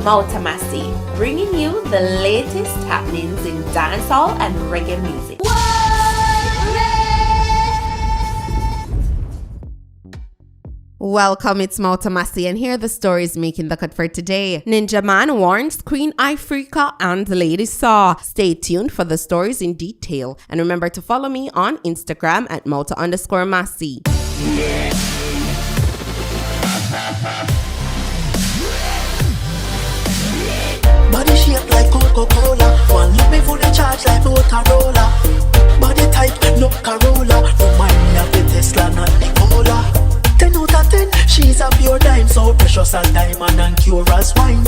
Nauseouss, bringing you the latest happenings in dancehall and reggae music. Welcome, it's Nauseouss, and here are the stories making the cut for today. Ninja Man warns Queen Ifrica and Lady Saw. Stay tuned for the stories in detail. And remember to follow me on Instagram at @Mauta_Massey. Body shape like Coca-Cola. One look me for the charge like Motorola. Body type, no Corolla. Remind me of the Tesla, not the Cola. 10 out of 10, she's a pure dime. So precious as diamond and pure as wine.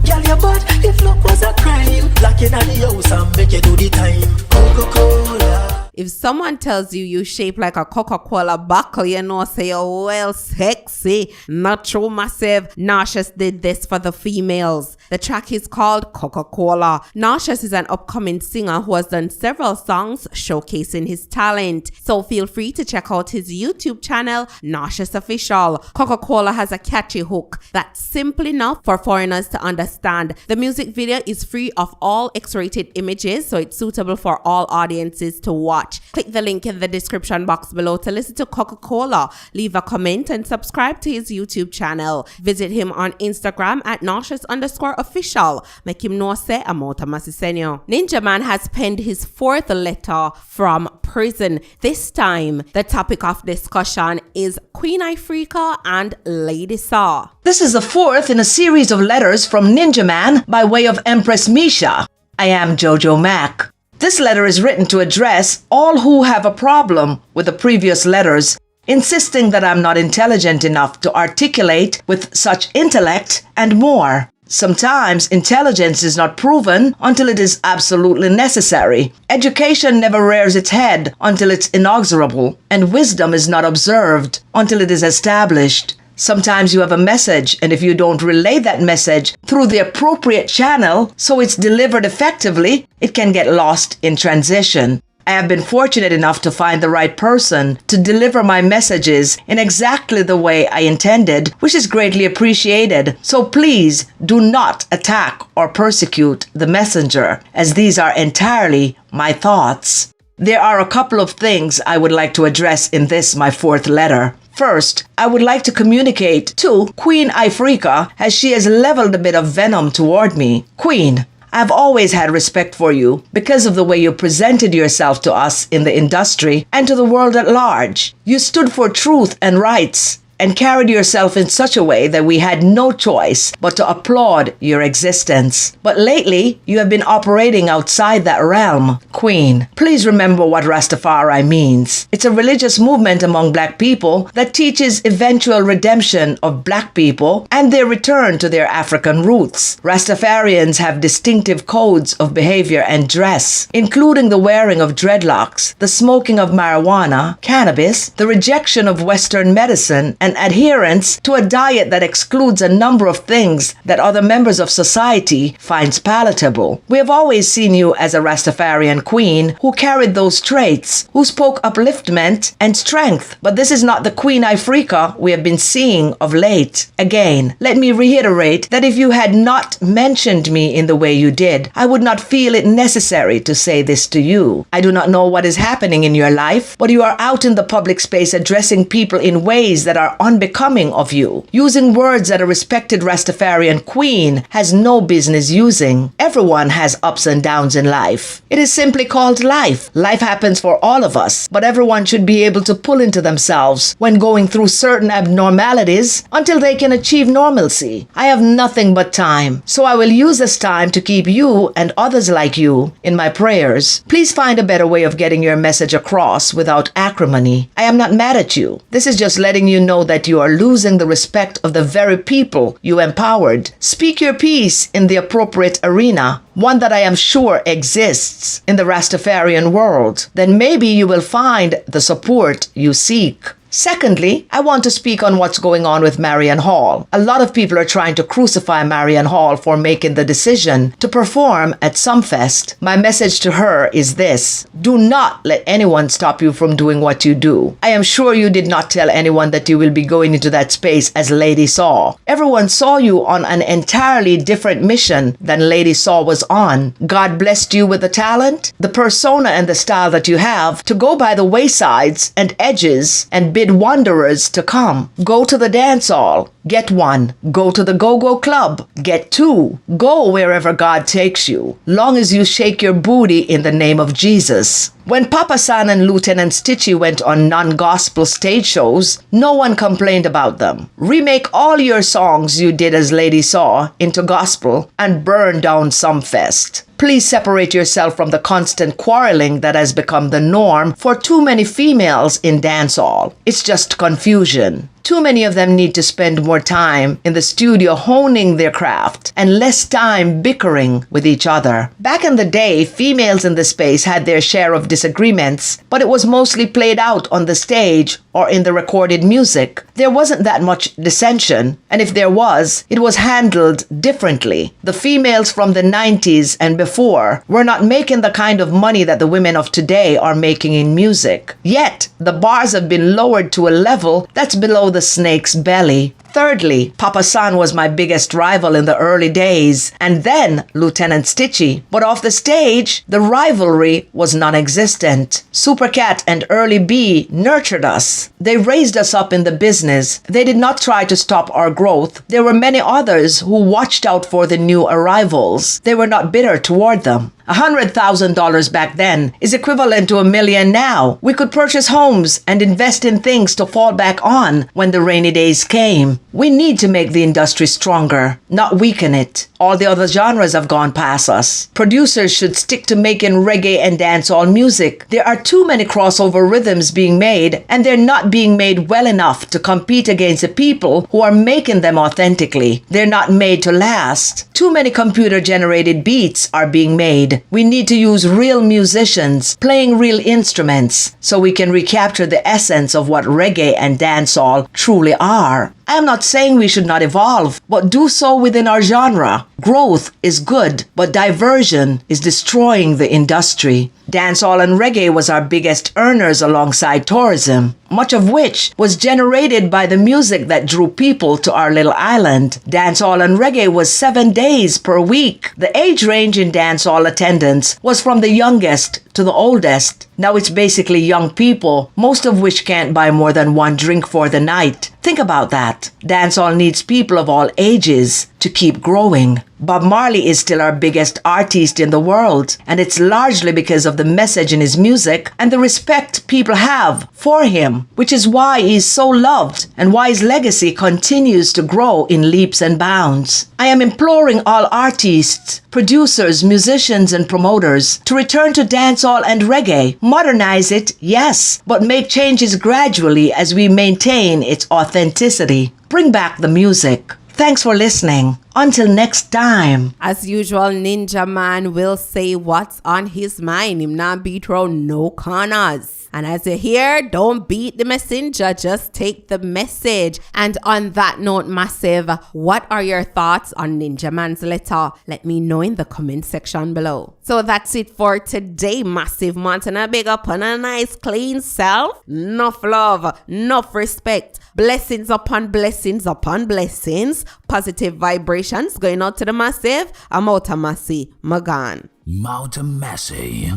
Girl, you're bad if luck was a crime. Lock in at the house and make you do the time. Coca-Cola. If someone tells you you shape like a Coca-Cola bottle, you know, say you're well sexy. Not true, massive. Nauseouss did this for the females. The track is called Coca-Cola. Nauseouss is an upcoming singer who has done several songs showcasing his talent. So feel free to check out his YouTube channel, Nauseouss Official. Coca-Cola has a catchy hook that's simple enough for foreigners to understand. The music video is free of all X-rated images, so it's suitable for all audiences to watch. Click the link in the description box below to listen to Coca-Cola. Leave a comment and subscribe to his YouTube channel. Visit him on Instagram at Nauseouss_official. Make him know say I'm Nauseouss. Ninja Man has penned his fourth letter from prison. This time, the topic of discussion is Queen Ifrica and Lady Saw. This is the fourth in a series of letters from Ninja Man by way of Empress Misha. I am Jojo Mac. This letter is written to address all who have a problem with the previous letters, insisting that I'm not intelligent enough to articulate with such intellect and more. Sometimes intelligence is not proven until it is absolutely necessary. Education never rears its head until it's inexorable, and wisdom is not observed until it is established. Sometimes you have a message, and if you don't relay that message through the appropriate channel so it's delivered effectively, it can get lost in transition. I have been fortunate enough to find the right person to deliver my messages in exactly the way I intended, which is greatly appreciated. So please do not attack or persecute the messenger, as these are entirely my thoughts. There are a couple of things I would like to address in this, my fourth letter. First, I would like to communicate to Queen Ifrica as she has leveled a bit of venom toward me. Queen, I've always had respect for you because of the way you presented yourself to us in the industry and to the world at large. You stood for truth and rights and carried yourself in such a way that we had no choice but to applaud your existence. But lately, you have been operating outside that realm. Queen, please remember what Rastafari means. It's a religious movement among Black people that teaches eventual redemption of Black people and their return to their African roots. Rastafarians have distinctive codes of behavior and dress, including the wearing of dreadlocks, the smoking of marijuana, cannabis, the rejection of Western medicine, and adherence to a diet that excludes a number of things that other members of society finds palatable. We have always seen you as a Rastafarian queen who carried those traits, who spoke upliftment and strength, but this is not the Queen Ifrica we have been seeing of late. Again, let me reiterate that if you had not mentioned me in the way you did, I would not feel it necessary to say this to you. I do not know what is happening in your life, but you are out in the public space addressing people in ways that are unbecoming of you, using words that a respected Rastafarian queen has no business using. Everyone has ups and downs in life. It is simply called life. Life happens for all of us, but everyone should be able to pull into themselves when going through certain abnormalities until they can achieve normalcy. I have nothing but time, so I will use this time to keep you and others like you in my prayers. Please find a better way of getting your message across without acrimony. I am not mad at you. This is just letting you know that you are losing the respect of the very people you empowered. Speak your piece in the appropriate arena, one that I am sure exists in the Rastafarian world. Then maybe you will find the support you seek. Secondly, I want to speak on what's going on with Marian Hall. A lot of people are trying to crucify Marian Hall for making the decision to perform at Sumfest. My message to her is this: do not let anyone stop you from doing what you do. I am sure you did not tell anyone that you will be going into that space as Lady Saw. Everyone saw you on an entirely different mission than Lady Saw was on. God blessed you with the talent, the persona, and the style that you have to go by the waysides and edges and bid wanderers to come. Go to the dance hall, get one. Go to the go-go club, get two. Go wherever God takes you, long as you shake your booty in the name of Jesus. When Papa San and Lieutenant Stitchie went on non-gospel stage shows, no one complained about them. Remake all your songs you did as Lady Saw into gospel and burn down Sumfest. Please separate yourself from the constant quarreling that has become the norm for too many females in dancehall. It's just confusion. Too many of them need to spend more time in the studio honing their craft and less time bickering with each other. Back in the day, females in the space had their share of disagreements, but it was mostly played out on the stage or in the recorded music. There wasn't that much dissension, and if there was, it was handled differently. The females from the 90s and before were not making the kind of money that the women of today are making in music. Yet, the bars have been lowered to a level that's below the snake's belly. Thirdly, Papa San was my biggest rival in the early days, and then Lieutenant Stitchie. But off the stage, the rivalry was non-existent. Supercat and Early B nurtured us. They raised us up in the business. They did not try to stop our growth. There were many others who watched out for the new arrivals. They were not bitter toward them. $100,000 back then is equivalent to $1 million now. We could purchase homes and invest in things to fall back on when the rainy days came. We need to make the industry stronger, not weaken it. All the other genres have gone past us. Producers should stick to making reggae and dancehall music. There are too many crossover rhythms being made, and they're not being made well enough to compete against the people who are making them authentically. They're not made to last. Too many computer-generated beats are being made. We need to use real musicians playing real instruments so we can recapture the essence of what reggae and dancehall truly are. I am not saying we should not evolve, but do so within our genre. Growth is good, but diversion is destroying the industry. Dancehall and reggae was our biggest earners alongside tourism, much of which was generated by the music that drew people to our little island. Dancehall and reggae was 7 days per week. The age range in dancehall attendance was from the youngest to the oldest. Now it's basically young people, most of which can't buy more than one drink for the night. Think about that. Dancehall needs people of all ages to keep growing. Bob Marley is still our biggest artist in the world, and it's largely because of the message in his music and the respect people have for him, which is why he's so loved and why his legacy continues to grow in leaps and bounds. I am imploring all artists, producers, musicians, and promoters to return to dancehall and reggae. Modernize it, yes, but make changes gradually as we maintain its authenticity. Bring back the music. Thanks for listening. Until next time. As usual, Ninja Man will say what's on his mind. Him not beat round no corners. And as you hear, don't beat the messenger, just take the message. And on that note, Massive, what are your thoughts on Ninja Man's letter? Let me know in the comment section below. So that's it for today, Massive Montana. Big up on a nice clean self. Enough love, enough respect. Blessings upon blessings upon blessings. Positive vibrations going out to the Massive. I'm out of Massy. Magan. Massey,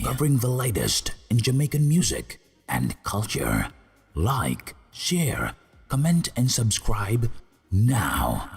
covering the latest in Jamaican music and culture. Like, share, comment, and subscribe now.